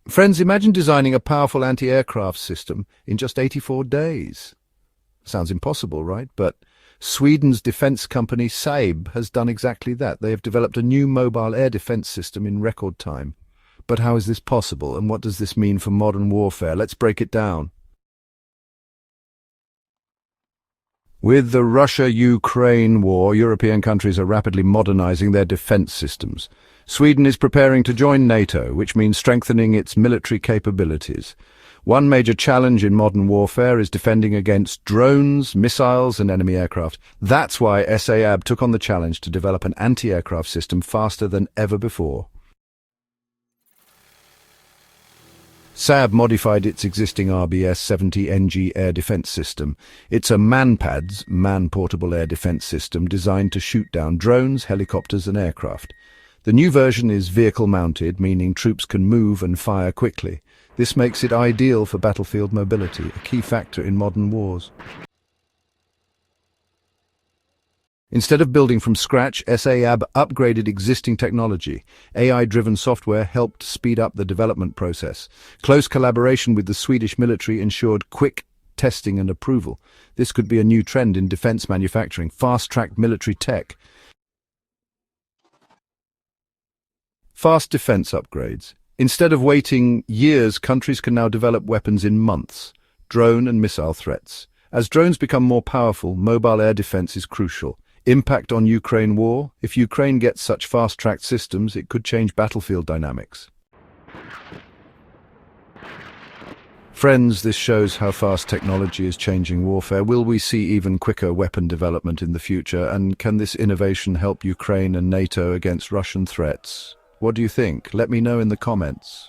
Friends, imagine designing a powerful anti-aircraft system in just 84 days. Sounds impossible, right? But Sweden's defense company Saab has done exactly that. They have developed a new mobile air defense system in record time. But how is this possible, and what does this mean for modern warfare? Let's break it down. With the Russia-Ukraine war, European countries are rapidly modernizing their defense systems. Sweden is preparing to join NATO, which means strengthening its military capabilities. One major challenge in modern warfare is defending against drones, missiles, and enemy aircraft. That's why Saab took on the challenge to develop an anti-aircraft system faster than ever before. Saab modified its existing RBS-70NG air defense system. It's a MANPADS, man-portable air defense system, designed to shoot down drones, helicopters, and aircraft. The new version is vehicle-mounted, meaning troops can move and fire quickly. This makes it ideal for battlefield mobility, a key factor in modern wars. Instead of building from scratch, Saab upgraded existing technology. AI-driven software helped speed up the development process. Close collaboration with the Swedish military ensured quick testing and approval. This could be a new trend in defense manufacturing, fast-tracked military tech. Fast defense upgrades. Instead of waiting years, countries can now develop weapons in months. Drone and missile threats. As drones become more powerful, mobile air defense is crucial. Impact on Ukraine war. If Ukraine gets such fast-tracked systems, it could change battlefield dynamics. Friends, this shows how fast technology is changing warfare. Will we see even quicker weapon development in the future? And can this innovation help Ukraine and NATO against Russian threats? What do you think? Let me know in the comments.